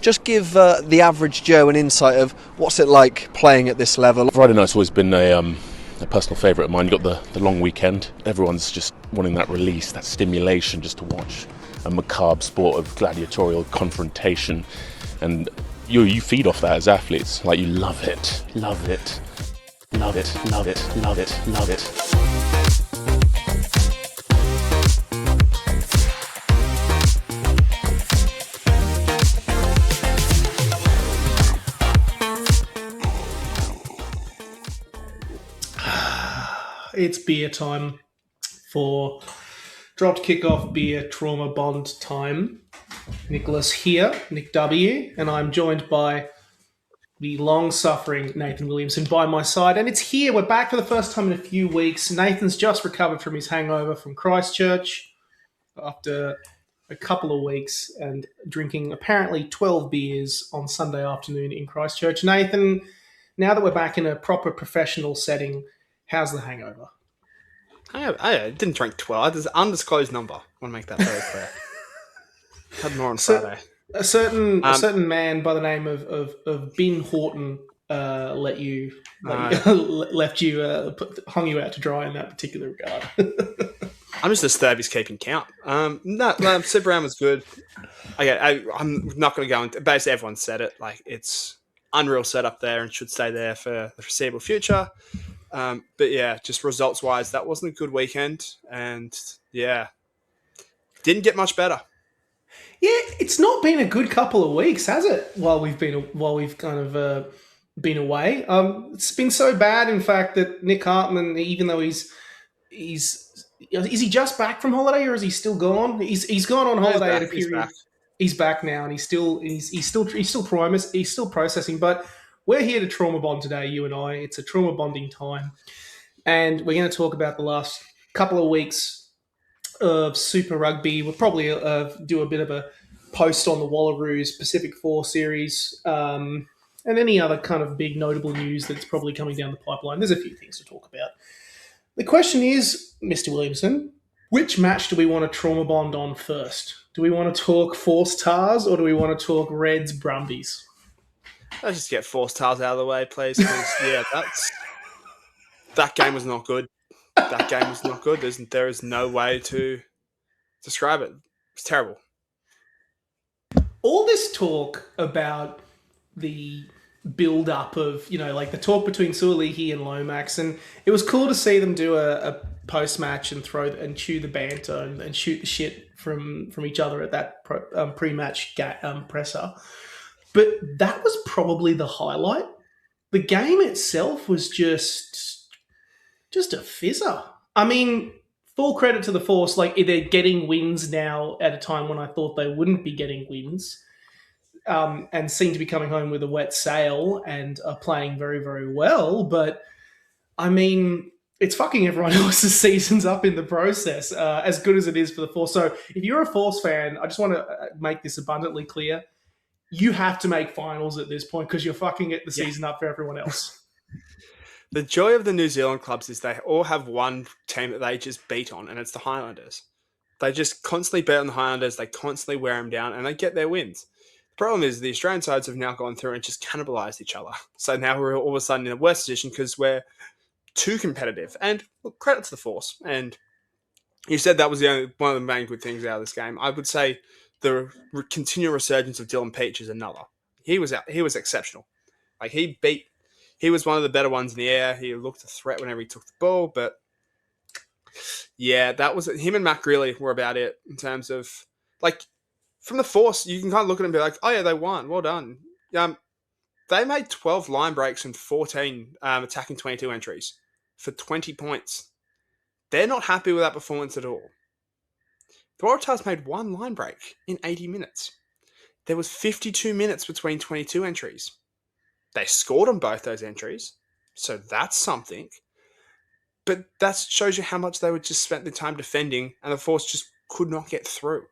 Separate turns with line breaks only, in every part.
just give the average Joe an insight of what's it like playing at this level.
Friday night's always been a personal favourite of mine. You've got the long weekend. Everyone's just wanting that release, that stimulation, just to watch a macabre sport of gladiatorial confrontation. And you feed off that as athletes. Like, you love it, love it, love it, love it, love it, love it.
It's beer time for Dropped Kickoff Beer Trauma Bond time. Nicholas here, Nick W, and I'm joined by the long-suffering Nathan Williamson by my side. And it's here, we're back for the first time in a few weeks. Nathan's just recovered from his hangover from Christchurch after a couple of weeks and drinking apparently 12 beers on Sunday afternoon in Christchurch. Nathan, now that we're back in a proper professional setting, how's the hangover?
I didn't drink 12. There's an undisclosed number. I want to make that very clear. Had more on Friday.
A certain man by the name of Ben Horton hung you out to dry in that particular regard.
I'm just disturbed he's keeping count. No, Super Round was good. Okay, I'm not going to go into. Basically, everyone said it. Like, it's unreal setup there and should stay there for the foreseeable future. But yeah, just results-wise, that wasn't a good weekend, and yeah, didn't get much better.
Yeah, it's not been a good couple of weeks, has it? While we've kind of been away, it's been so bad, in fact, that Nick Hartman, even though is he just back from holiday or is he still gone? He's gone on holiday at a period. He's back now, and he's still processing, but. We're here to trauma bond today, you and I. It's a trauma bonding time. And we're going to talk about the last couple of weeks of Super Rugby. We'll probably do a bit of a post on the Wallaroos Pacific 4 series and any other kind of big notable news that's probably coming down the pipeline. There's a few things to talk about. The question is, Mr. Williamson, which match do we want to trauma bond on first? Do we want to talk Force Tars or do we want to talk Reds Brumbies?
Let's just get Force Tars out of the way, please. Yeah, that game was not good. That game was not good. There is no way to describe it. It's terrible.
All this talk about the build-up of, like the talk between Suolihi and Lomax, and it was cool to see them do a post-match and chew the banter and shoot the shit from each other at that pre-match presser. But that was probably the highlight. The game itself was just a fizzer. I mean, full credit to the Force. Like, they're getting wins now at a time when I thought they wouldn't be getting wins, and seem to be coming home with a wet sail and are playing very, very well. But, I mean, it's fucking everyone else's seasons up in the process, as good as it is for the Force. So if you're a Force fan, I just want to make this abundantly clear. You have to make finals at this point because you're fucking the season up for everyone else.
The joy of the New Zealand clubs is they all have one team that they just beat on, and it's the Highlanders. They just constantly beat on the Highlanders. They constantly wear them down, and they get their wins. The problem is the Australian sides have now gone through and just cannibalised each other. So now we're all of a sudden in a worse position because we're too competitive. And look, credit to the Force. And you said that was one of the main good things out of this game. I would say the continual resurgence of Dylan Peach is another. He was exceptional. Like, he was one of the better ones in the air. He looked a threat whenever he took the ball, but yeah, that was him and Matt Greeley were about it in terms of, like, from the Force, you can kind of look at it and be like, oh yeah, they won. Well done. They made 12 line breaks and 14 attacking 22 entries for 20 points. They're not happy with that performance at all. The Waratahs made one line break in 80 minutes. There was 52 minutes between 22 entries. They scored on both those entries, so that's something. But that shows you how much they would just spent the time defending, and the Force just could not get through.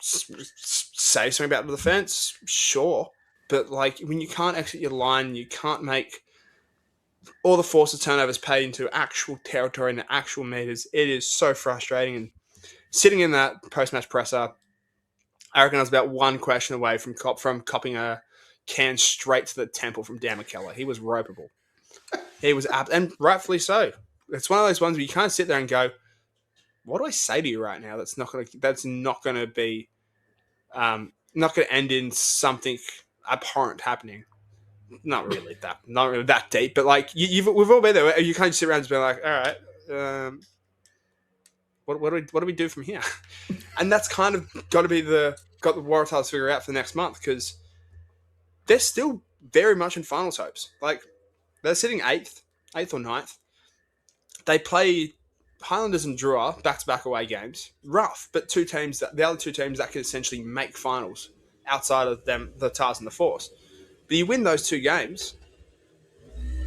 Say something about the defense, sure. But, like, when you can't exit your line, you can't make all the Force's turnovers pay into actual territory and the actual meters. It is so frustrating. And sitting in that post-match presser, I reckon I was about one question away from copping a can straight to the temple from Dan McKellar. He was ropeable. He was and rightfully so. It's one of those ones where you can't sit there and go, "What do I say to you right now?" That's not going to be not going to end in something abhorrent happening. Not really that deep, but like we've all been there. You can't just sit around and be like, "All right, what do we do from here?" And that's kind of got the Waratahs to figure out for the next month, because they're still very much in finals hopes. Like, they're sitting eighth or ninth. They play Highlanders and Drua back-to-back away games. Rough, but the other two teams that can essentially make finals outside of them, the Tars and the Force. But you win those two games,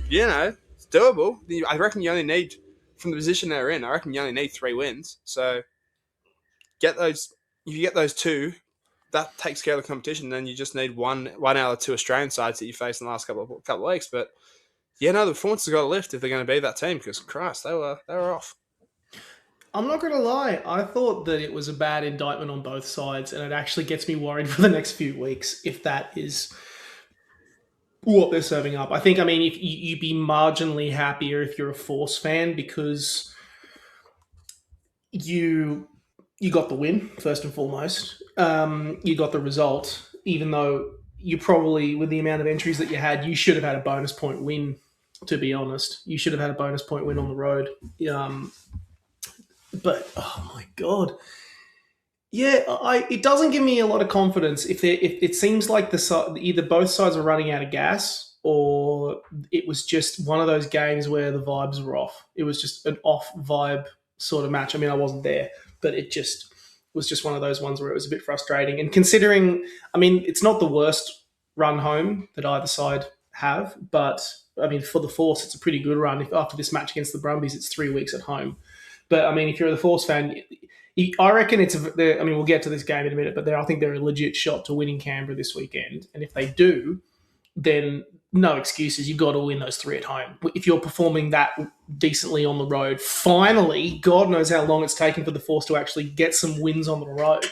it's doable. I reckon you only need, from the position they're in, 3 wins. So if you get those two, that takes care of the competition. Then you just need one out of the two Australian sides that you faced in the last couple of weeks. But the performance has got to lift if they're going to be that team, because Christ, they were off.
I'm not going to lie. I thought that it was a bad indictment on both sides, and it actually gets me worried for the next few weeks if that is what they're serving up. If you'd be marginally happier if you're a Force fan, because you got the win first and foremost. You got the result, even though you probably, with the amount of entries that you had, you should have had a bonus point win. To be honest, you should have had a bonus point win on the road. But oh my god, yeah, it doesn't give me a lot of confidence if it seems like either both sides are running out of gas, or it was just one of those games where the vibes were off. It was just an off vibe sort of match. I wasn't there, but it just was just one of those ones where it was a bit frustrating. And considering, it's not the worst run home that either side have, but for the Force, it's a pretty good run. If after this match against the Brumbies, it's 3 weeks at home. But if you're the Force fan, I reckon we'll get to this game in a minute, but I think they're a legit shot to winning Canberra this weekend. And if they do, then no excuses. You've got to win those 3 at home. If you're performing that decently on the road, finally, God knows how long it's taken for the Force to actually get some wins on the road.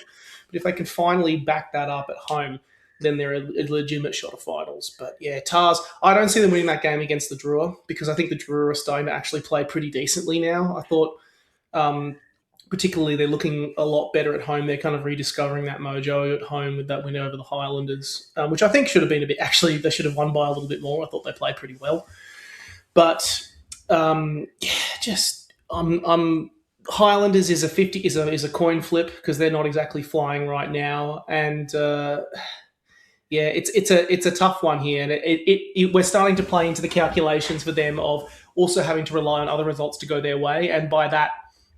But if they can finally back that up at home, then they're a legitimate shot of finals. But yeah, Tars, I don't see them winning that game against the Drua, because I think the Drua are starting to actually play pretty decently now. I thought, particularly, they're looking a lot better at home. They're kind of rediscovering that mojo at home with that win over the Highlanders, which I think should have been a bit. Actually, they should have won by a little bit more. I thought they played pretty well, but Highlanders is a coin flip, because they're not exactly flying right now, and it's a tough one here, and we're starting to play into the calculations for them of also having to rely on other results to go their way, and by that.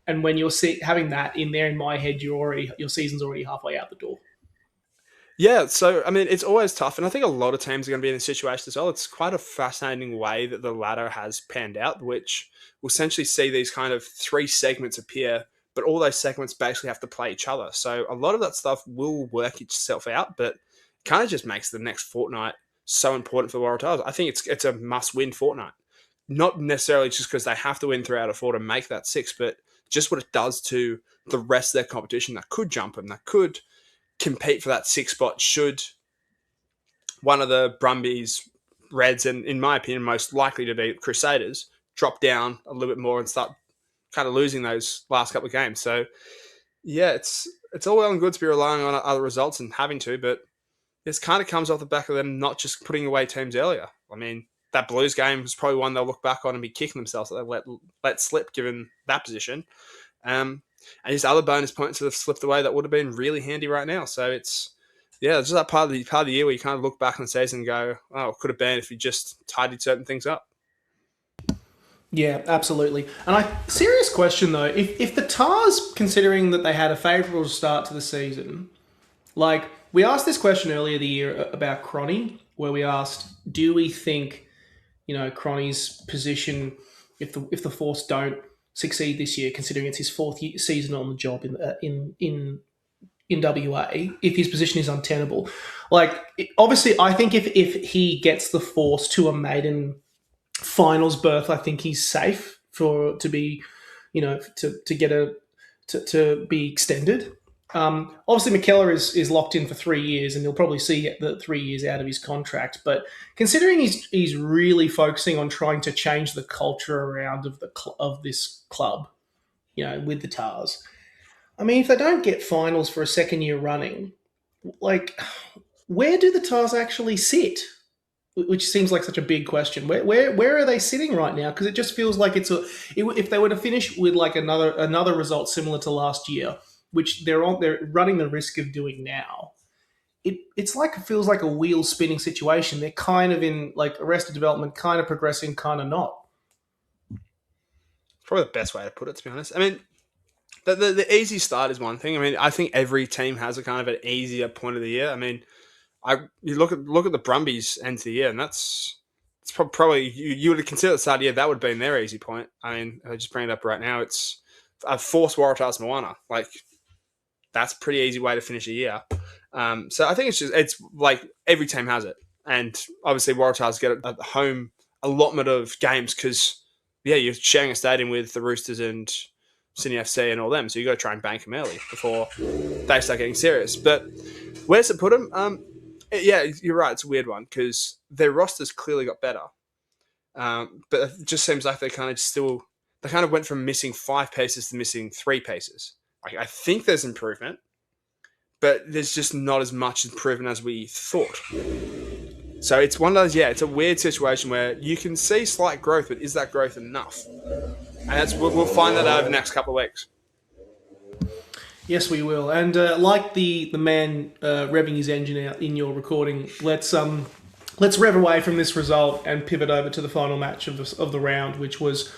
And when you're having that in there, in my head, your season's already halfway out the door.
Yeah, so it's always tough, and I think a lot of teams are going to be in this situation as well. It's quite a fascinating way that the ladder has panned out, which will essentially see these kind of 3 segments appear, but all those segments basically have to play each other. So a lot of that stuff will work itself out, but it kind of just makes the next fortnight so important for the Waratahs. I think it's a must-win fortnight. Not necessarily just because they have to win 3 out of 4 to make that 6, but just what it does to the rest of their competition that could jump them, that could compete for that 6 spot should one of the Brumbies, Reds, and in my opinion, most likely to be Crusaders, drop down a little bit more and start kind of losing those last couple of games. So, yeah, it's all well and good to be relying on other results and having to, but this kind of comes off the back of them not just putting away teams earlier. That Blues game was probably one they'll look back on and be kicking themselves that they let slip given that position. And just other bonus points that have slipped away that would have been really handy right now. So it's just that part of the year where you kind of look back on the season and go, oh, it could have been if you just tidied certain things up.
Yeah, absolutely. And serious question though, if the Tars, considering that they had a favourable start to the season, like we asked this question earlier the year about Cronny, where we asked, do we think, Cronny's position, if the Force don't succeed this year, considering it's his 4th season on the job in WA, if his position is untenable. Obviously, I think if he gets the Force to a maiden finals berth, I think he's safe to be, to be extended. Obviously, McKellar is locked in for 3 years, and he'll probably see the 3 years out of his contract. But considering he's really focusing on trying to change the culture around of this club, with the Tars. I mean, if they don't get finals for a second year running, like, where do the Tars actually sit? Which seems like such a big question. Where are they sitting right now? Because it just feels like if they were to finish with like another result similar to last year, which they're running the risk of doing now. It feels like a wheel spinning situation. They're kind of in like arrested development, kind of progressing, kind of not.
Probably the best way to put it, to be honest. I mean, the easy start is one thing. I mean, I think every team has a kind of an easier point of the year. I mean, you look at the Brumbies end of the year, and it's probably you would consider the start of the year that would have been their easy point. I mean, I just bring it up right now. It's a force Waratahs Moana. Like, that's a pretty easy way to finish a year. So I think it's like every team has it, and obviously Waratahs get a home allotment of games because you're sharing a stadium with the Roosters and Sydney FC and all them, so you got to try and bank them early before they start getting serious. But where does it put them? Yeah, you're right. It's a weird one because their roster's clearly got better, but it just seems like they kind of went from missing 5 pieces to missing 3 pieces. I think there's improvement, but there's just not as much improvement as we thought. So it's one of those, it's a weird situation where you can see slight growth, but is that growth enough? And we'll find that out over the next couple of weeks.
Yes, we will. And like the man revving his engine out in your recording, let's rev away from this result and pivot over to the final match of the round, which was,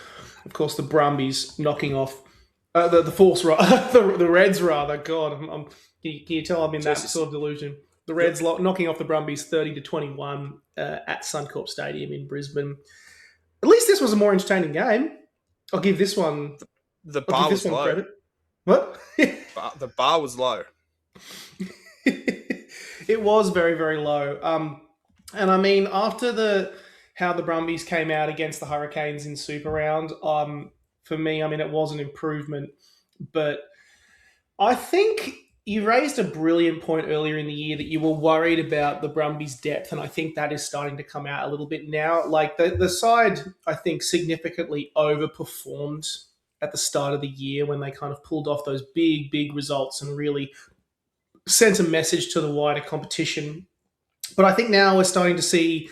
of course, the Brumbies knocking off the Force, the Reds rather. God, can you tell I'm in that sort of delusion? The Reds knocking off the Brumbies 30-21 at Suncorp Stadium in Brisbane. At least this was a more entertaining game. I'll give this one.
The bar was low.
Credit. What?
The bar was low.
It was very, very low. And I mean, after how the Brumbies came out against the Hurricanes in Super Round, for me, I mean, it was an improvement. But I think you raised a brilliant point earlier in the year that you were worried about the Brumbies' depth, and I think that is starting to come out a little bit now. Like, the side, I think, significantly overperformed at the start of the year when they kind of pulled off those big, big results and really sent a message to the wider competition. But I think now we're starting to see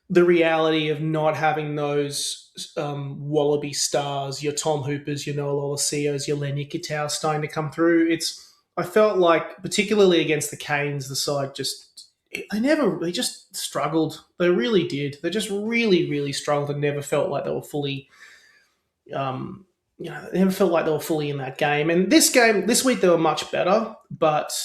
the reality of not having those Wallaby stars, your Tom Hoopers, your Noah Lolosios, your Len Ikitau starting to come through. I felt like, particularly against the Canes, the side they just struggled. They really did. They just really, really struggled and never felt like they were fully, they never felt like they were fully in that game. And this week, they were much better. But,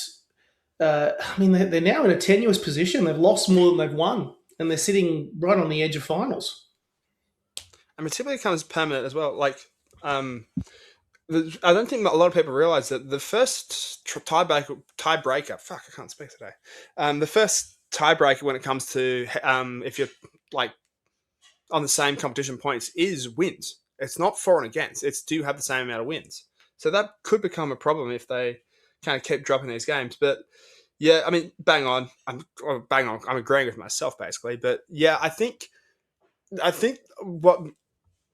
I mean, they're now in a tenuous position. They've lost more than they've won. And they're sitting right on the edge of finals.
And it typically becomes permanent as well. Like, I don't think a lot of people realise that the first tiebreaker. Fuck, I can't speak today. The first tiebreaker when it comes to if you're like on the same competition points is wins. It's not for and against. It's do you have the same amount of wins. So that could become a problem if they kind of keep dropping these games. But yeah, I mean, bang on. I'm agreeing with myself basically. But yeah, I think what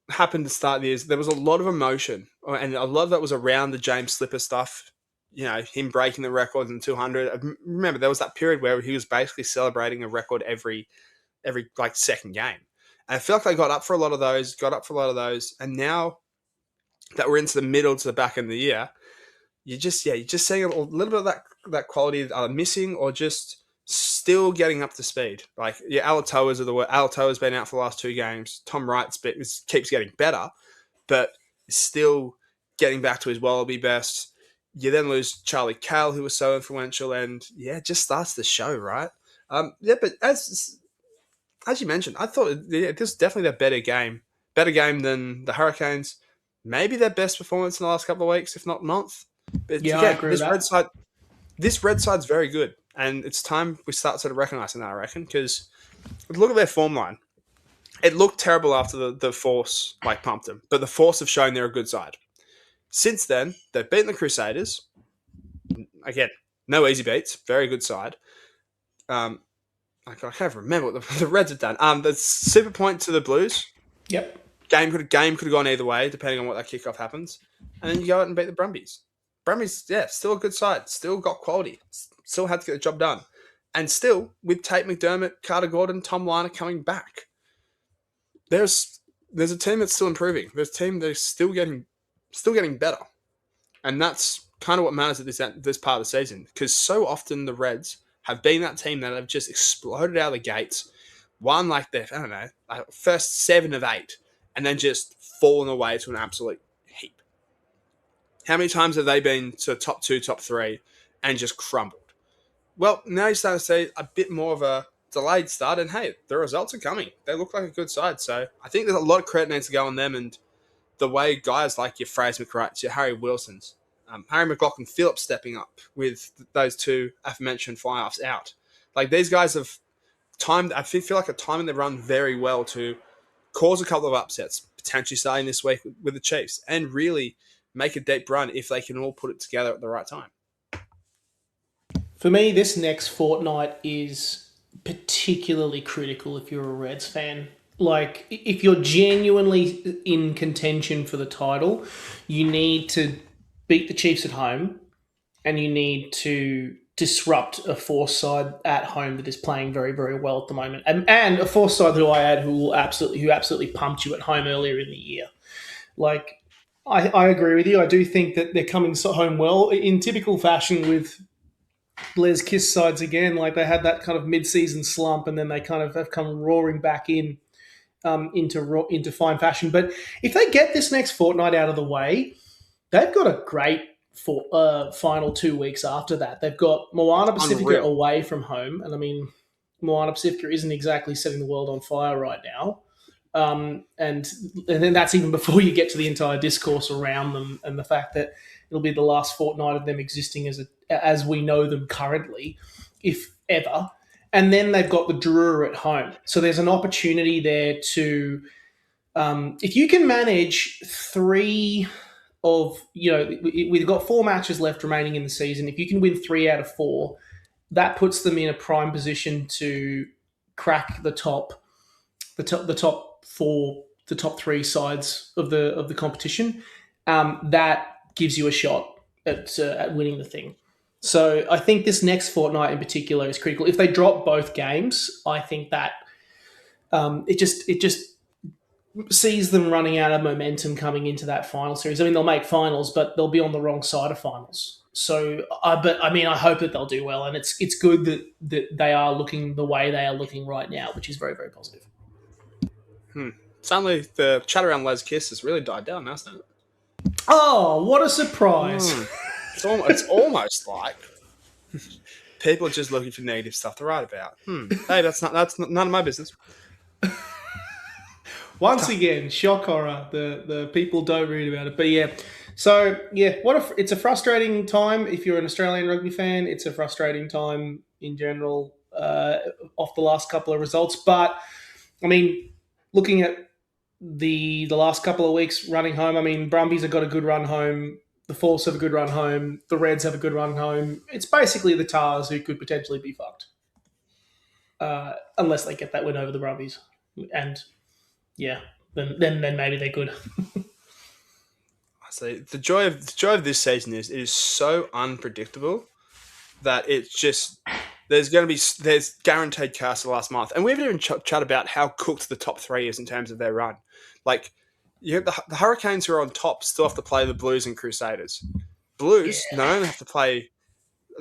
happened to start the year is there was a lot of emotion, and a lot of that was around the James Slipper stuff. You know, him breaking the record in 200. Remember, there was that period where he was basically celebrating a record every like second game. And I feel like they got up for a lot of those. And now that we're into the middle to the back end of the year, you're just seeing a little bit of that quality missing, or just still getting up to speed. Like, Alatoa's Alatoa's been out for the last 2 games. Tom Wright's keeps getting better, but is still getting back to his Wallaby best. You then lose Charlie Cale, who was so influential, and it just starts the show, right? But as you mentioned, I thought this was definitely their better game than the Hurricanes. Maybe their best performance in the last couple of weeks, if not month. But
I agree with that.
This red side's very good, and it's time we start sort of recognising that, I reckon, because look at their form line. It looked terrible after the Force pumped them, but the Force have shown they're a good side. Since then, they've beaten the Crusaders. again, no easy beats. Very good side. I can't remember what the Reds have done. The super point to the Blues.
Yep.
Game could have gone either way, depending on what that kickoff happens. And then you go out and beat the Brumbies. Brumbies, yeah, still a good side. Still got quality. Still had to get the job done. And still, with Tate McDermott, Carter Gordon, Tom Liner coming back, there's a team that's still improving. There's a team that's still getting better. And that's kind of what matters at this part of the season. Because so often the Reds have been that team that have just exploded out of the gates, won like their, first 7 of 8, and then just fallen away to an absolute heap. How many times have they been to top 2, top 3, and just crumbled? Well, now you're starting to see a bit more of a delayed start, and hey, the results are coming. They look like a good side, so I think there's a lot of credit needs to go on them, and the way guys like your Fraser McWrights, your Harry Wilsons, Harry McLaughlin-Phillips stepping up with those 2 aforementioned fly-offs out. Like, these guys have timed, I feel like a timing they run very well to cause a couple of upsets, potentially starting this week with the Chiefs, and really make a deep run if they can all put it together at the right time.
For me, this next fortnight is particularly critical if you're a Reds fan. Like, if you're genuinely in contention for the title, you need to beat the Chiefs at home, and you need to disrupt a Force side at home that is playing very, very well at the moment, and a Force side who I add who absolutely pumped you at home earlier in the year. Like, I agree with you. I do think that they're coming home well in typical fashion with Les Kiss sides again. Like, they had that kind of mid-season slump, and then they kind of have come roaring back into fine fashion. But if they get this next fortnight out of the way, they've got a great final 2 weeks after that. They've got Moana Pacifica away from home. And I mean, Moana Pacifica isn't exactly setting the world on fire right now. And then that's even before you get to the entire discourse around them and the fact that it'll be the last fortnight of them existing as we know them currently, if ever. And then they've got the Drua at home. So there's an opportunity there to, if you can manage 3 of, we've got 4 matches left remaining in the season. If you can win 3 out of 4, that puts them in a prime position to crack the top 4, the top 3 sides of the competition. That gives you a shot at winning the thing. So I think this next fortnight in particular is critical. If they drop both games, I think that it just sees them running out of momentum coming into that final series. I mean, they'll make finals, but they'll be on the wrong side of finals. So, I hope that they'll do well, and it's good that they are looking the way they are looking right now, which is very, very positive.
Suddenly, the chat around Les Kiss has really died down, hasn't it?
Oh, what a surprise!
It's almost like people are just looking for negative stuff to write about. Hey, that's none of my business.
Once again, shock horror. The people don't read about it, but yeah. So yeah, it's a frustrating time if you're an Australian rugby fan. It's a frustrating time in general off the last couple of results. But I mean, looking at the last couple of weeks running home, I mean, Brumbies have got a good run home. The Force have a good run home. The Reds have a good run home. It's basically the Tars who could potentially be fucked, unless they get that win over the Brumbies. And yeah, then maybe they're good.
So the joy of this season is it is so unpredictable that it's just there's guaranteed chaos the last month, and we haven't even chat about how cooked the top 3 is in terms of their run. Like, you have the Hurricanes who are on top still have to play the Blues and Crusaders. Blues not only have to play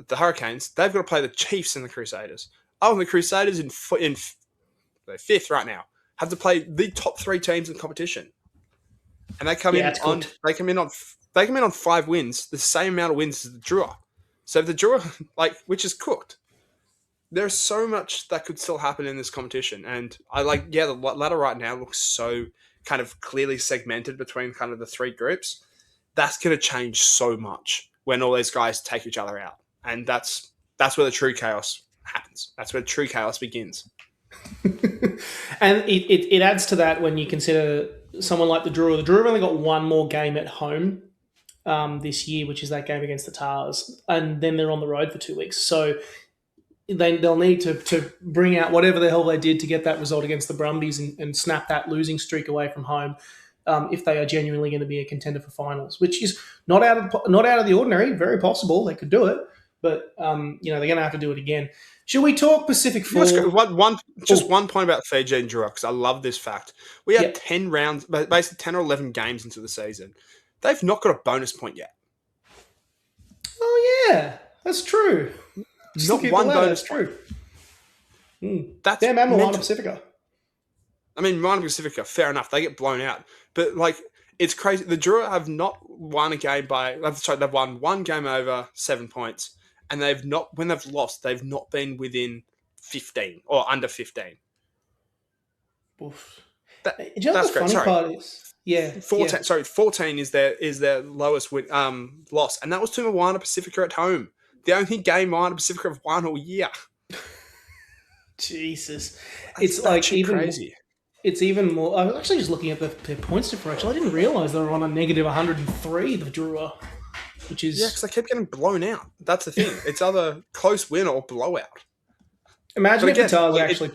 the Hurricanes, they've got to play the Chiefs and the Crusaders. Oh, and the Crusaders in 5th right now have to play the top 3 teams in the competition. And they come in on 5 wins, the same amount of wins as the Drua. So the Drua, which is cooked. There's so much that could still happen in this competition. And the ladder right now looks so kind of clearly segmented between kind of the 3 groups. That's going to change so much when all these guys take each other out. And that's where the true chaos happens. That's where true chaos begins.
And it adds to that when you consider someone like the Drua. The Drua have only got 1 more game at home this year, which is that game against the Tars, and then they're on the road for 2 weeks. So they'll need to bring out whatever the hell they did to get that result against the Brumbies and snap that losing streak away from home. If they are genuinely going to be a contender for finals, which is not out of the ordinary, very possible they could do it, but they're going to have to do it again. Should we talk Pacific Four?
One point about Fiji and Drua, because I love this fact. We have 10 rounds, basically 10 or 11 games into the season. They've not got a bonus point yet.
Oh yeah, that's true.
Not one bonus.
That's true.
That's
them and Moana Pacifica.
I mean, Moana Pacifica, fair enough. They get blown out. But, it's crazy. The Drua have not won a game they've won one game over 7 points. And when they've lost, they've not been within 15 or under 15.
Oof.
That's
the
great.
Funny part is,
14. Yeah. Sorry, 14 is their lowest loss. And that was to Moana Pacifica at home. The only game Moana Pacifica have won all year.
Jesus. It's even
crazy.
It's even more. I was actually just looking at their points differential. I didn't realise they were on a negative 103, the Drua, which is...
Yeah, because they keep getting blown out. That's the thing. It's either close win or blowout.
Imagine if the Tars actually...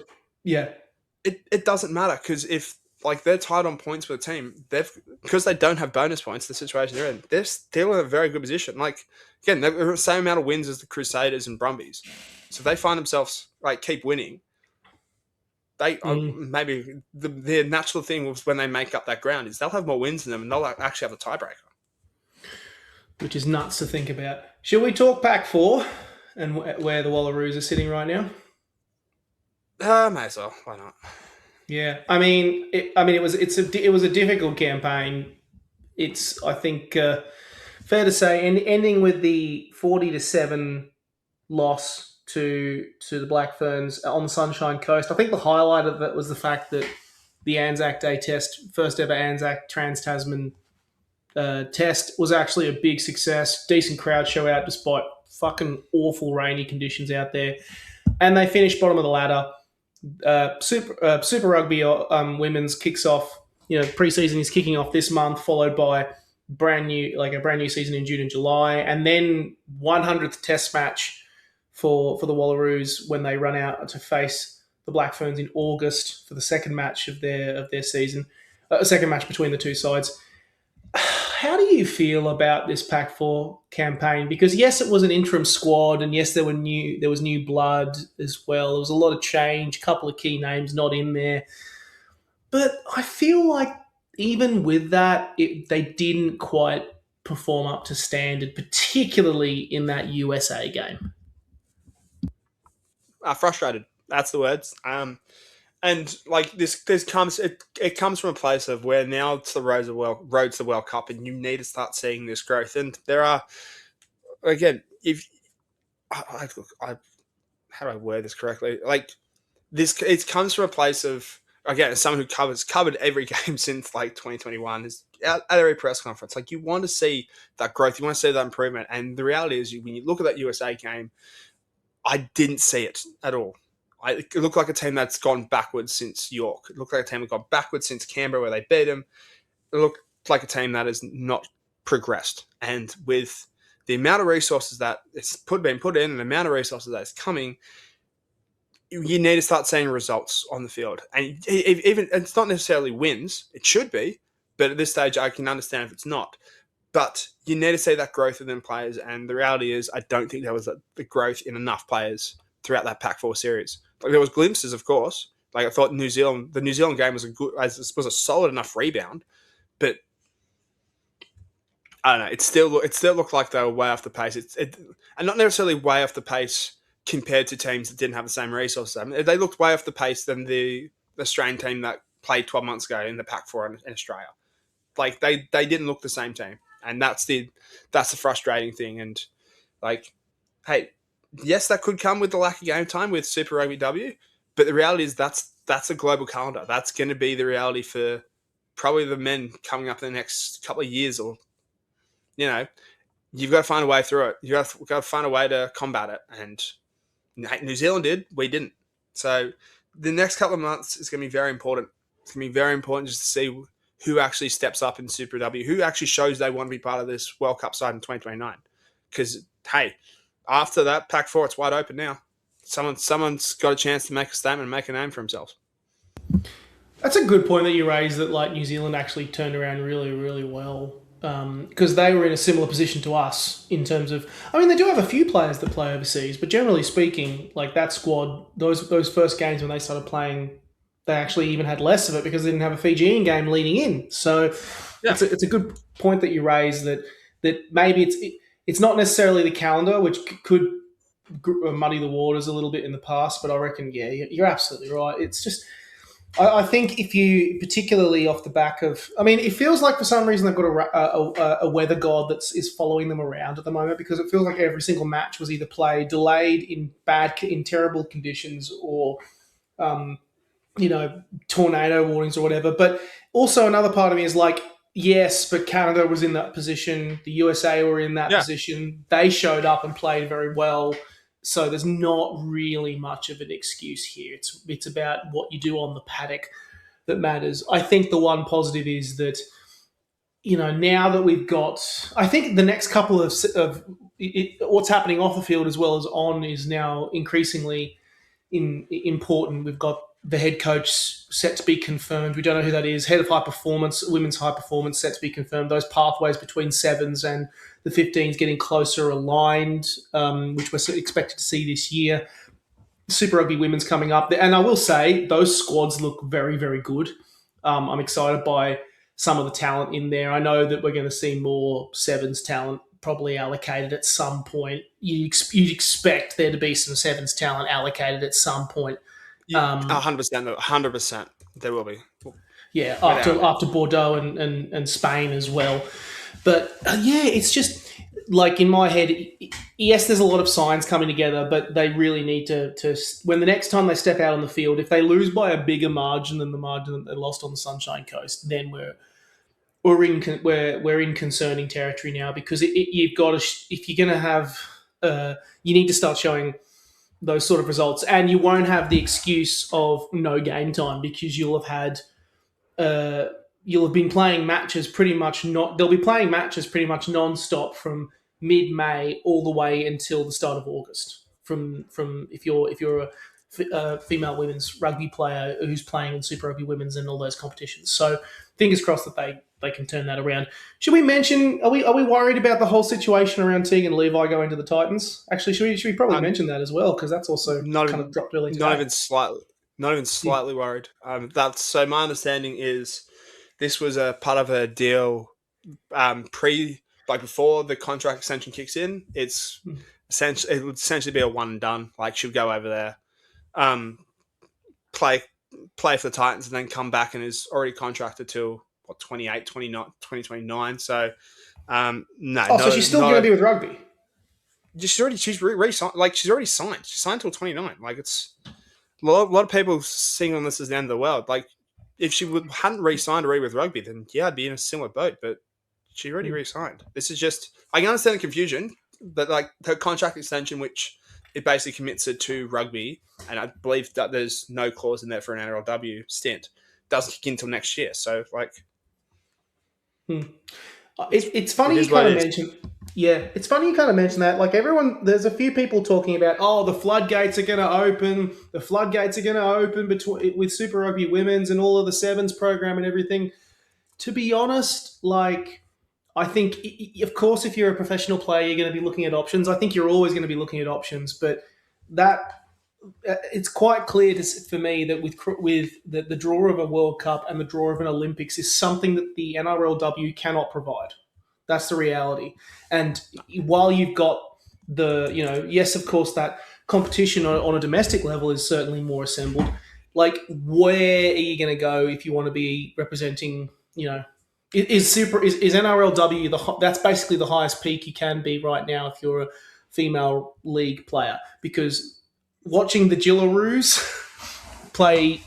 It doesn't matter, because if they're tied on points with a team, because they don't have bonus points, the situation they're in, they're still in a very good position. Again, they've the same amount of wins as the Crusaders and Brumbies. So if they find themselves, keep winning... maybe the natural thing was when they make up that ground is they'll have more wins than them and they'll actually have a tiebreaker.
Which is nuts to think about. Shall we talk Pack 4 and where the Wallaroos are sitting right now?
May as well. Why not?
Yeah, it was a difficult campaign. It's, I think, fair to say, ending with the 40-7 loss to the Black Ferns on the Sunshine Coast. I think the highlight of it was the fact that the Anzac Day test, first ever Anzac Trans-Tasman test, was actually a big success. Decent crowd show out despite fucking awful rainy conditions out there. And they finished bottom of the ladder. Super Rugby women's kicks off, pre-season is kicking off this month, followed by a brand new season in June and July. And then 100th test match for the Wallaroos when they run out to face the Black Ferns in August for the second match of their season, second match between the two sides. How do you feel about this Pac 4 campaign? Because yes, it was an interim squad, and yes, there was new blood as well. There was a lot of change, a couple of key names not in there, but I feel like even with that, they didn't quite perform up to standard, particularly in that USA game.
Frustrated. That's the words. And this comes from a place of where now it's the road to the World Cup, and you need to start seeing this growth. And there are, again, how do I word this correctly? It comes from a place of, again, as someone who covered every game since 2021, is at every press conference. You want to see that growth, you want to see that improvement, and the reality is, when you look at that USA game, I didn't see it at all. It looked like a team that's gone backwards since York. It looked like a team that gone backwards since Canberra, where they beat them. It looked like a team that has not progressed. And with the amount of resources that it's been put in and the amount of resources that is coming, you need to start seeing results on the field. And even it's not necessarily wins. It should be. But at this stage, I can understand if it's not. But you need to see that growth within players, and the reality is I don't think there was the growth in enough players throughout that Pac-4 series. There was glimpses, of course. I thought the New Zealand game was a solid enough rebound, but I don't know. It still looked like they were way off the pace. And not necessarily way off the pace compared to teams that didn't have the same resources. They looked way off the pace than the Australian team that played 12 months ago in the Pac-4 in Australia. They didn't look the same team. And that's the frustrating thing. And hey, yes, that could come with the lack of game time with Super Rugby W, but the reality is that's a global calendar. That's going to be the reality for probably the men coming up in the next couple of years, or you've got to find a way through it. You've got to find a way to combat it. And New Zealand did, we didn't. So the next couple of months is going to be very important. It's going to be very important just to see who actually steps up in Super W, who actually shows they want to be part of this World Cup side in 2029. Because, hey, after that, Pac 4, it's wide open now. Someone's got a chance to make a statement and make a name for themselves.
That's a good point that you raised, that like New Zealand actually turned around really, really well, because they were in a similar position to us in terms of, I mean, they do have a few players that play overseas, but generally speaking, like that squad, those first games when they started playing, they actually even had less of it because they didn't have a Fijian game leading in. So it's a good point that you raised, that maybe it's not necessarily the calendar, which could muddy the waters a little bit in the past, but I reckon, yeah, you're absolutely right. It's just, I think if you, particularly off the back of, I mean, it feels like for some reason they've got a weather god that is following them around at the moment, because it feels like every single match was either played delayed in terrible conditions, or tornado warnings or whatever. But also another part of me is like, yes, but Canada was in that position. The USA were in that position. They showed up and played very well. So there's not really much of an excuse here. It's about what you do on the paddock that matters. I think the one positive is that, now that we've got, I think the next couple of what's happening off the field as well as on is now increasingly important. We've got the head coach set to be confirmed. We don't know who that is. Head of high performance, women's high performance, set to be confirmed. Those pathways between sevens and the 15s getting closer aligned, which we're expected to see this year. Super Rugby Women's coming up. And I will say, those squads look very, very good. I'm excited by some of the talent in there. I know that we're going to see more sevens talent probably allocated at some point. You'd expect there to be some sevens talent allocated at some point.
100%. There will be.
Yeah, after Bordeaux and Spain as well. But it's just like in my head, yes, there's a lot of signs coming together, but they really need to when the next time they step out on the field, if they lose by a bigger margin than the margin that they lost on the Sunshine Coast, then we're in concerning territory now, because you've got to, if you're going to have, you need to start showing those sort of results, and you won't have the excuse of no game time, because you'll have been playing matches they'll be playing matches pretty much non-stop from mid-May all the way until the start of August. From if you're a female women's rugby player who's playing in Super Rugby Women's and all those competitions. So fingers crossed that they can turn that around. Should we mention, are we worried about the whole situation around Tegan Levi going to the Titans? Actually, should we probably mention that as well, because that's also of dropped early today.
Not even slightly worried. So my understanding is this was a part of a deal before the contract extension kicks in. It would essentially be a one and done. Like, she'll go over there, play for the Titans, and then come back, and is already contracted till 2029. So no.
So she's still going to be with rugby.
She's re-signed. Like, she's already signed. She's signed till 29. Like, it's a lot of people seeing on this as the end of the world. Like, if she hadn't re-signed or with rugby, then yeah, I'd be in a similar boat. But she already re-signed. This is just, I can understand the confusion, but like her contract extension, which it basically commits her to rugby, and I believe that there's no clause in there for an NRLW stint, doesn't kick in until next year. So like,
it's funny you kind of mentioned. Yeah, it's funny you kind of mentioned that. Like, there's a few people talking about, the floodgates are going to open. The floodgates are going to open with Super Rugby Women's and all of the sevens program and everything. To be honest, like, I think, of course, if you're a professional player, you're going to be looking at options. I think you're always going to be looking at options, but it's quite clear for me that with the draw of a World Cup and the draw of an Olympics is something that the NRLW cannot provide. That's the reality. And while you've got yes, of course, that competition on a domestic level is certainly more assembled. Like, where are you going to go if you want to be representing, is NRLW that's basically the highest peak you can be right now if you're a female league player, because watching the Wallaroos play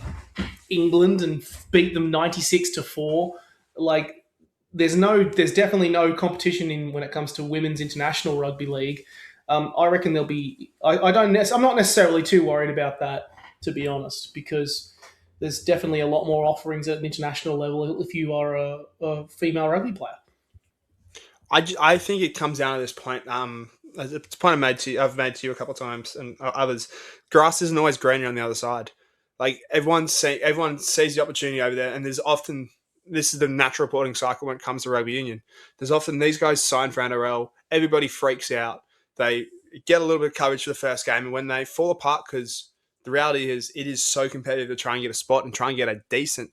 England and beat them 96-4, like, there's definitely no competition when it comes to women's international rugby league. I reckon there'll be. I'm not necessarily too worried about that, to be honest, because there's definitely a lot more offerings at an international level if you are a female rugby player.
I think it comes down to this point. It's a point I've made to you a couple of times and others. Grass isn't always greener on the other side. Like everyone sees the opportunity over there, and there's often this is the natural reporting cycle when it comes to rugby union. There's often these guys sign for NRL, everybody freaks out. They get a little bit of coverage for the first game, and when they fall apart, because the reality is it is so competitive to try and get a spot and try and get a decent,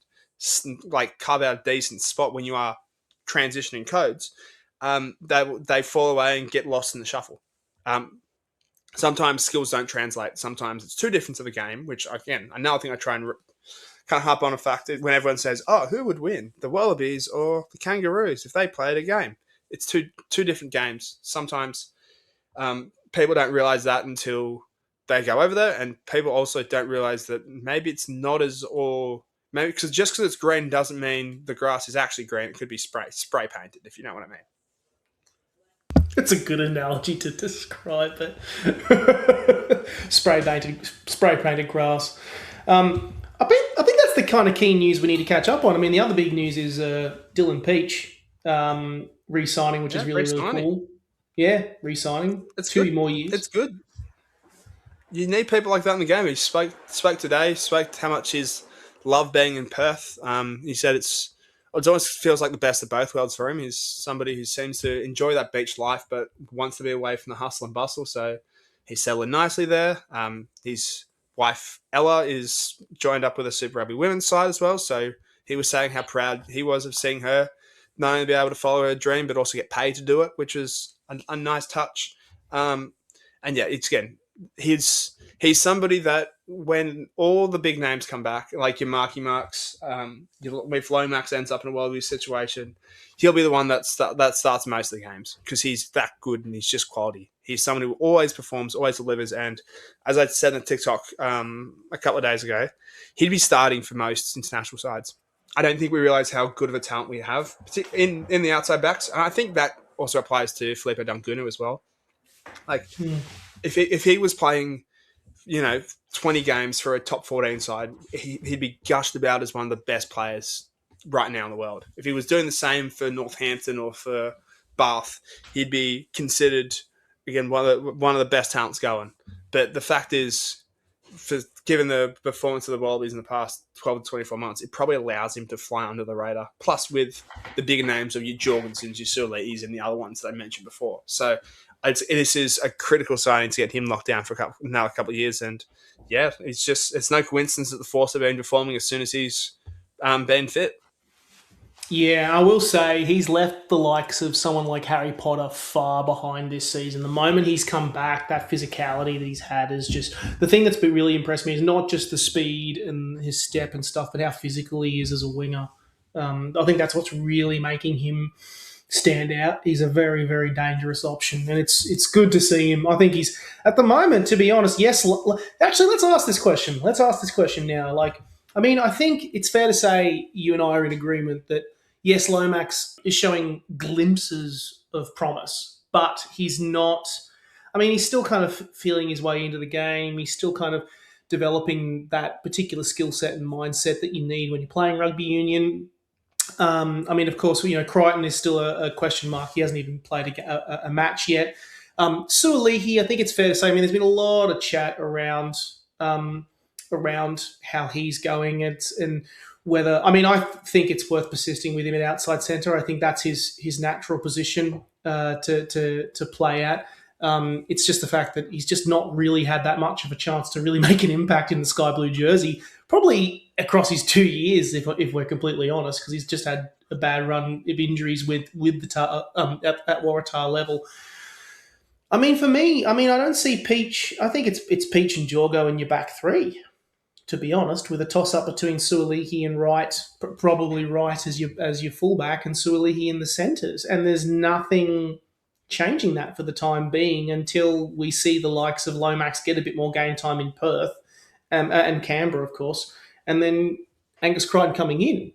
like carve out a decent spot when you are transitioning codes. They fall away and get lost in the shuffle. Sometimes skills don't translate. Sometimes it's too different to the game, which, again, another thing I try and kind of harp on a fact when everyone says, oh, who would win, the Wallabies or the Kangaroos if they played a game? It's two different games. Sometimes people don't realise that until they go over there, and people also don't realise that maybe it's not maybe just because it's green doesn't mean the grass is actually green. It could be spray painted, if you know what I mean.
It's a good analogy to describe it. spray painted grass. I think that's the kind of key news we need to catch up on. I mean, the other big news is Dylan Peach re-signing, which is really cool. Yeah, re-signing.
It's
2
good.
more years.
It's good. You need people like that in the game. He spoke today, spoke how much he's loved being in Perth. He said it almost feels like the best of both worlds for him. He's somebody who seems to enjoy that beach life, but wants to be away from the hustle and bustle. So he's settling nicely there. His wife, Ella, is joined up with a Super Rugby women's side as well. So he was saying how proud he was of seeing her not only be able to follow her dream, but also get paid to do it, which was a nice touch. And yeah, he's somebody that when all the big names come back, like your Marky Marks, if Lomax ends up in a Wallabies situation, he'll be the one that starts most of the games because he's that good and he's just quality. He's someone who always performs, always delivers, and as I said in TikTok a couple of days ago, he'd be starting for most international sides. I don't think we realise how good of a talent we have in the outside backs, and I think that also applies to Felipe Dangunu as well. Like, if he was playing, 20 games for a top 14 side, he'd be gushed about as one of the best players right now in the world. If he was doing the same for Northampton or for Bath, he'd be considered, again, one of the best talents going. But the fact is, given the performance of the Wallabies in the past 12 to 24 months, it probably allows him to fly under the radar. Plus, with the bigger names of your Jorgensens, your Suleis, and the other ones that I mentioned before. So this is a critical signing to get him locked down for another couple of years. And yeah, it's no coincidence that the Force have been performing as soon as he's been fit.
Yeah, I will say he's left the likes of someone like Harry Potter far behind this season. The moment he's come back, that physicality that he's had is just... The thing that's really impressed me is not just the speed and his step and stuff, but how physical he is as a winger. I think that's what's really making him stand out. He's a very, very dangerous option, and it's good to see him. I think he's, at the moment, to be honest, yes... Actually, let's ask this question. Let's ask this question now. I think it's fair to say you and I are in agreement that yes, Lomax is showing glimpses of promise, but he's not... he's still kind of feeling his way into the game. He's still kind of developing that particular skill set and mindset that you need when you're playing rugby union. Of course, Crichton is still a question mark. He hasn't even played a match yet. Suolihi, I think it's fair to say, there's been a lot of chat around how he's going and whether... I think it's worth persisting with him at outside centre. I think that's his natural position to play at. It's just the fact that he's just not really had that much of a chance to really make an impact in the sky blue jersey, probably across his 2 years, if we're completely honest, because he's just had a bad run of injuries with the at Waratah level. For me, I don't see Peach. I think it's Peach and Jorgo in your back three, to be honest, with a toss-up between Suolihi and Wright, probably Wright as your fullback and Suolihi in the centres. And there's nothing changing that for the time being until we see the likes of Lomax get a bit more game time in Perth and Canberra, of course, and then Angus Crichton coming in.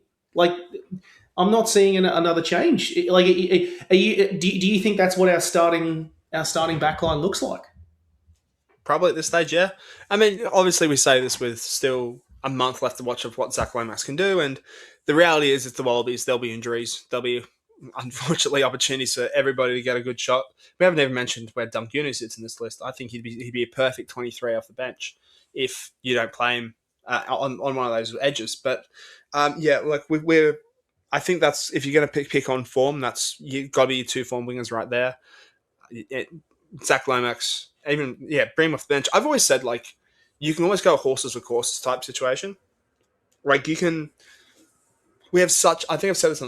I'm not seeing another change. Do you think that's what our starting backline looks like?
Probably at this stage, yeah. Obviously we say this with still a month left to watch of what Zach Lomax can do. And the reality is, it's the Wallabies. There'll be injuries. There'll be, unfortunately, opportunities for everybody to get a good shot. We haven't even mentioned where Dunkunu sits in this list. I think he'd be a perfect 23 off the bench if you don't play him on one of those edges. But we're. I think that's, if you're going to pick on form, you've got to be your two form wingers right there. Zach Lomax, bring him off the bench. I've always said, like, you can always go horses with courses type situation. Like, we have such, I think I've said this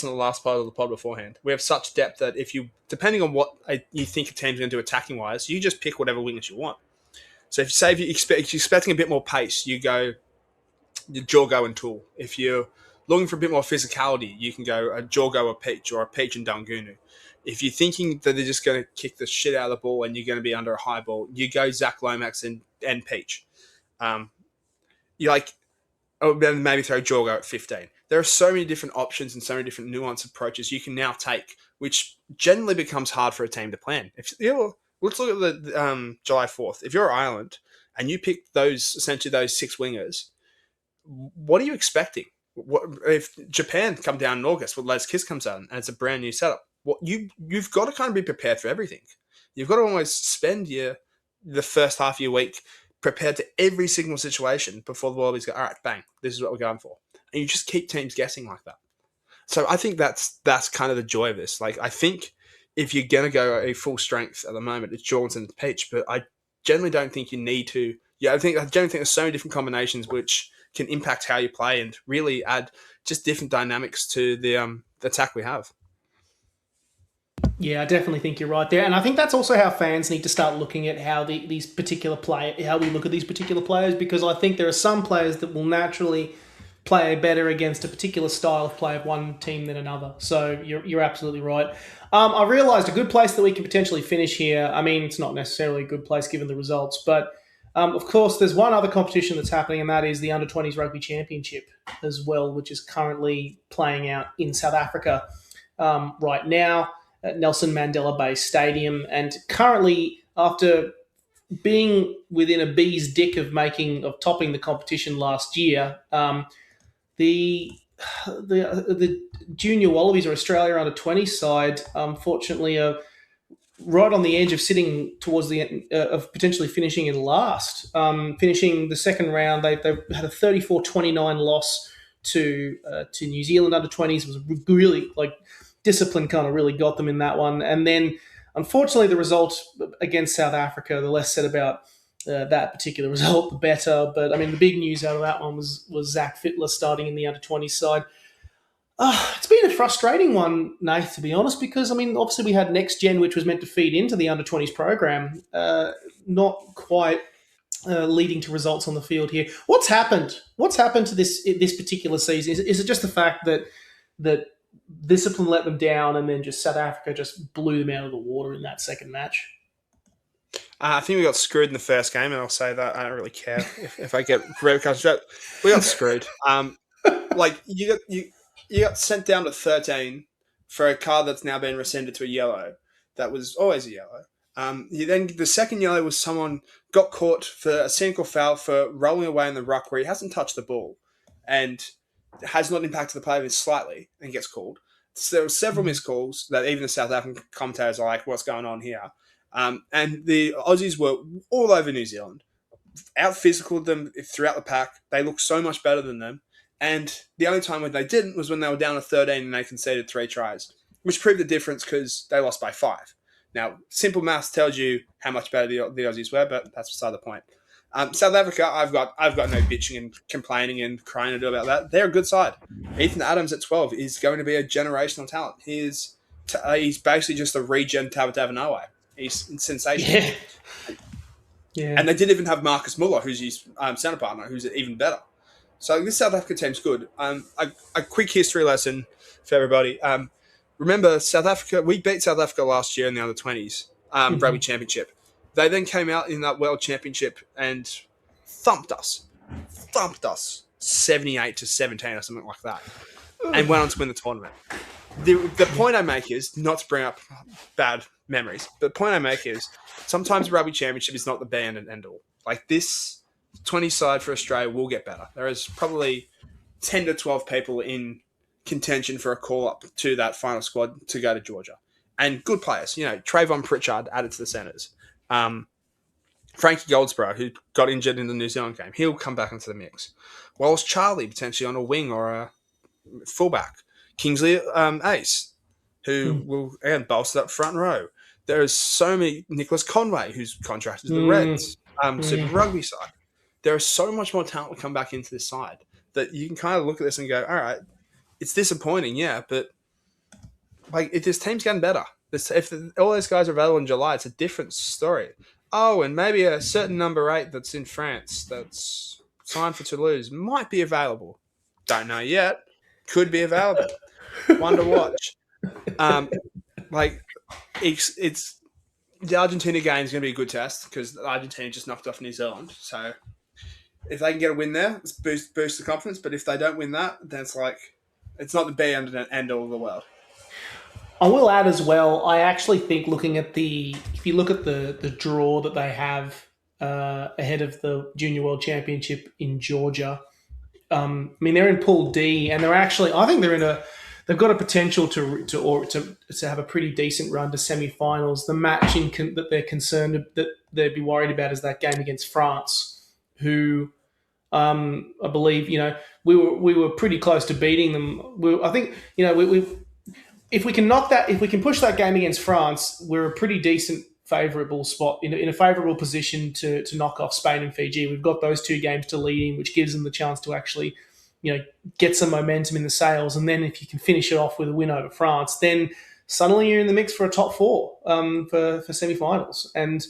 in the last part of the pod beforehand, we have such depth that if you, depending on what you think a team's going to do attacking wise, you just pick whatever wingers you want. So if you're expecting a bit more pace, you go Jorgo and Tool. If you're looking for a bit more physicality, you can go a Jorgo or Peach, or a Peach and Dungunu. If you're thinking that they're just going to kick the shit out of the ball and you're going to be under a high ball, you go Zach Lomax and Peach. Then maybe throw Jorgo at 15. There are so many different options and so many different nuanced approaches you can now take, which generally becomes hard for a team to plan. Let's look at the July 4th. If you're Ireland and you pick essentially those six wingers, what are you expecting? What if Japan come down in August? Well, Les Kiss comes out and it's a brand new setup. You've got to kind of be prepared for everything. You've got to almost spend the first half of your week prepared to every single situation before the Wallabies go, all right, bang, this is what we're going for. And you just keep teams guessing like that. So I think that's kind of the joy of this. Like, I think if you're going to go a full strength at the moment, it's Jorgensen and Peach, but I generally don't think you need to. I generally think there's so many different combinations which can impact how you play and really add just different dynamics to the attack we have.
Yeah, I definitely think you're right there, and I think that's also how fans need to start looking at how how we look at these particular players, because I think there are some players that will naturally play better against a particular style of play of one team than another. So you're absolutely right. I realised a good place that we can potentially finish here. I mean, it's not necessarily a good place given the results, but of course, there's one other competition that's happening, and that is the Under-20s Rugby Championship as well, which is currently playing out in South Africa right now at Nelson Mandela Bay Stadium. And currently, after being within a bee's dick of topping the competition last year, the junior Wallabies, or Australia Under-20s side, unfortunately are right on the edge of sitting towards the end of potentially finishing in last. Finishing the second round, they had a 34-29 loss to New Zealand Under-20s. It was really, like, discipline kind of really got them in that one. And then, unfortunately, the result against South Africa, the less said about that particular result, the better. But, I mean, the big news out of that one was Zach Fittler starting in the Under-20s side. It's been a frustrating one, Nath, to be honest, because, I mean, obviously we had Next Gen, which was meant to feed into the Under-20s program, not quite leading to results on the field here. What's happened? What's happened to this particular season? Is it just the fact that discipline let them down and then just South Africa just blew them out of the water in that second match?
I think we got screwed in the first game, and I'll say that. I don't really care if I get repercussions. We got screwed. You got sent down to 13 for a card that's now been rescinded to a yellow. That was always a yellow. Then the second yellow was someone got caught for a cynical foul for rolling away in the ruck where he hasn't touched the ball and has not impacted the play even slightly and gets called. So there were several missed calls that even the South African commentators are like, what's going on here? And the Aussies were all over New Zealand, out-physicaled them throughout the pack. They looked so much better than them. And the only time when they didn't was when they were down to 13 and they conceded 3 tries, which proved the difference because they lost by 5. Now, simple maths tells you how much better the Aussies were, but that's beside the point. South Africa, I've got no bitching and complaining and crying to do about that. They're a good side. Ethan Adams at 12 is going to be a generational talent. He's basically just a regen Tabatava Noah. He's sensational.
Yeah.
And they didn't even have Marcus Muller, who's his centre partner, who's even better. So this South Africa team's good. A quick history lesson for everybody. Remember, South Africa, we beat South Africa last year in the Under-20s Rugby Championship. They then came out in that World Championship and thumped us 78-17 or something like that, and went on to win the tournament. The point I make is, not to bring up bad memories, but the point I make is sometimes Rugby Championship is not the be and end all. Like this 20 side for Australia will get better. There is probably 10 to 12 people in contention for a call-up to that final squad to go to Georgia. And good players. Trayvon Pritchard added to the centres. Frankie Goldsborough, who got injured in the New Zealand game, he'll come back into the mix. Wallace Charlie, potentially on a wing or a fullback. Kingsley Ace, who will, again, bolster that front row. There is so many. Nicholas Conway, who's contracted to the Reds, Super Rugby side. There is so much more talent to come back into this side that you can kind of look at this and go, all right, it's disappointing, yeah, but if this team's getting better, if all those guys are available in July, it's a different story. Oh, and maybe a certain number 8 that's in France that's signed for Toulouse might be available. Don't know yet. Could be available. One to watch. It's the Argentina game is going to be a good test because Argentina just knocked off New Zealand. So if they can get a win there, it's boost the confidence. But if they don't win that, then it's not the be and end all of the world.
I will add as well, I actually think if you look at the draw that they have ahead of the Junior World Championship in Georgia, they're in Pool D, and they're actually, I think they've got a potential to have a pretty decent run to semi-finals. The match that they're concerned that they'd be worried about is that game against France, who I believe we were pretty close to beating them. I think if we can push that game against France, we're a pretty decent favourable spot in a favourable position to knock off Spain and Fiji. We've got those 2 games to lead in, which gives them the chance to actually get some momentum in the sails. And then if you can finish it off with a win over France, then suddenly you're in the mix for a top 4 for semi-finals. And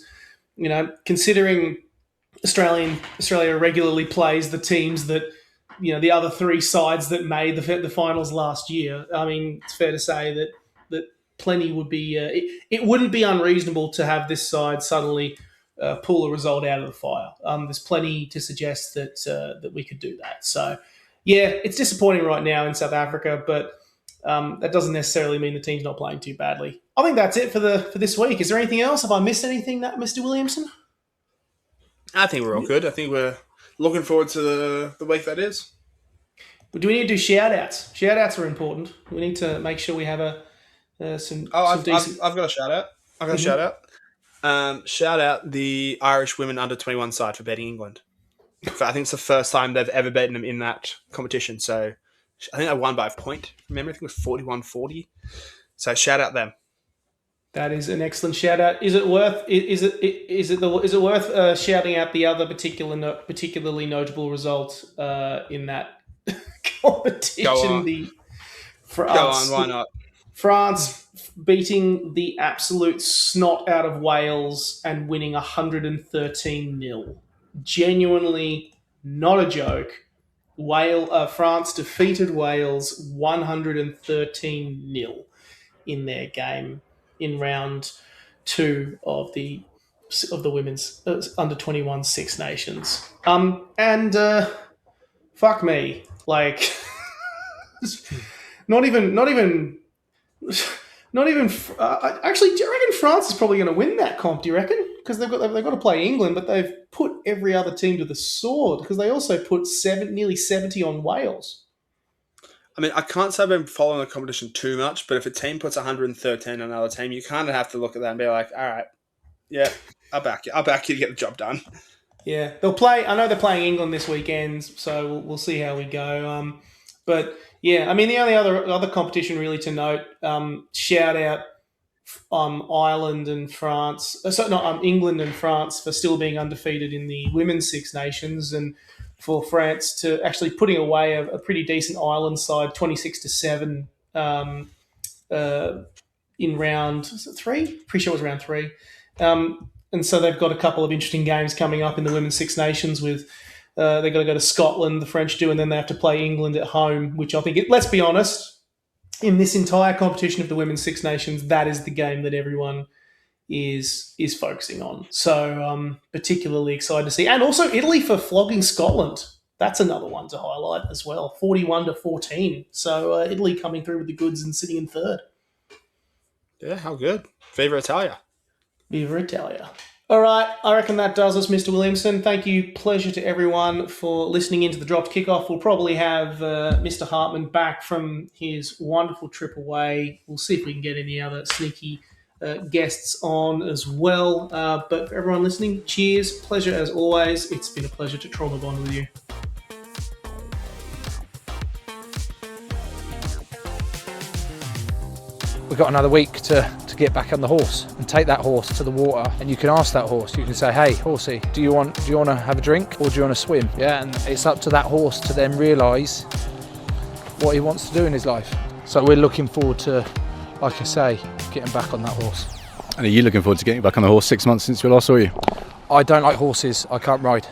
considering Australia regularly plays the teams that the other 3 sides that made the finals last year, it's fair to say that plenty would be. It wouldn't be unreasonable to have this side suddenly pull a result out of the fire. There's plenty to suggest that we could do that. So, yeah, it's disappointing right now in South Africa, but that doesn't necessarily mean the team's not playing too badly. I think that's it for this week. Is there anything else? Have I missed anything, Mr. Williamson?
I think we're all good. I think we're looking forward to the week that is.
But do we need to do shout-outs? Shout-outs are important. We need to make sure we have some decent...
I've got a shout-out. Shout out the Irish women under 21 side for beating England. I think it's the first time they've ever beaten them in that competition. So I think they won by a point. Remember, I think it was 41-40. So shout out them.
That is an excellent shout out. Is it worth shouting out the other particularly notable result in that competition?
Go on.
Go
on, why not?
France beating the absolute snot out of Wales and winning 113-0. Genuinely not a joke. France defeated Wales 113-0 in their game in round 2 of the women's under 21 Six Nations. Fuck me, not even. Actually, do you reckon France is probably going to win that comp? Do you reckon? Because they've got to play England, but they've put every other team to the sword because they also put nearly 70 on Wales.
I can't say I've been following the competition too much, but if a team puts 113 on another team, you kind of have to look at that and be like, all right, yeah, I'll back you to get the job done.
Yeah, they'll play. I know they're playing England this weekend, so we'll see how we go. But yeah, the only other competition really to note, shout out Ireland and France. England and France for still being undefeated in the Women's Six Nations, and for France to actually putting away a pretty decent Ireland side, 26-7 in round 3. Pretty sure it was round 3. And so they've got a couple of interesting games coming up in the Women's Six Nations with they've got to go to Scotland, the French do, and then they have to play England at home, which I think, let's be honest, in this entire competition of the Women's Six Nations, that is the game that everyone is focusing on. So particularly excited to see. And also Italy for flogging Scotland. That's another one to highlight as well, 41-14. So Italy coming through with the goods and sitting in third.
Yeah, how good. Viva Italia.
Viva Italia. All right, I reckon that does us, Mr. Williamson. Thank you. Pleasure to everyone for listening into the Dropped Kickoff. We'll probably have Mr. Hartman back from his wonderful trip away. We'll see if we can get any other sneaky guests on as well. But for everyone listening, cheers. Pleasure as always. It's been a pleasure to trauma bond with you.
We've got another week to get back on the horse and take that horse to the water, and you can ask that horse, you can say, hey horsey, do you want to have a drink or do you want to swim? Yeah, and it's up to that horse to then realise what he wants to do in his life. So we're looking forward to, like I say, getting back on that horse.
And are you looking forward to getting back on the horse 6 months since we last saw you?
I don't like horses, I can't ride.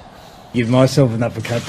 Give myself an uppercut.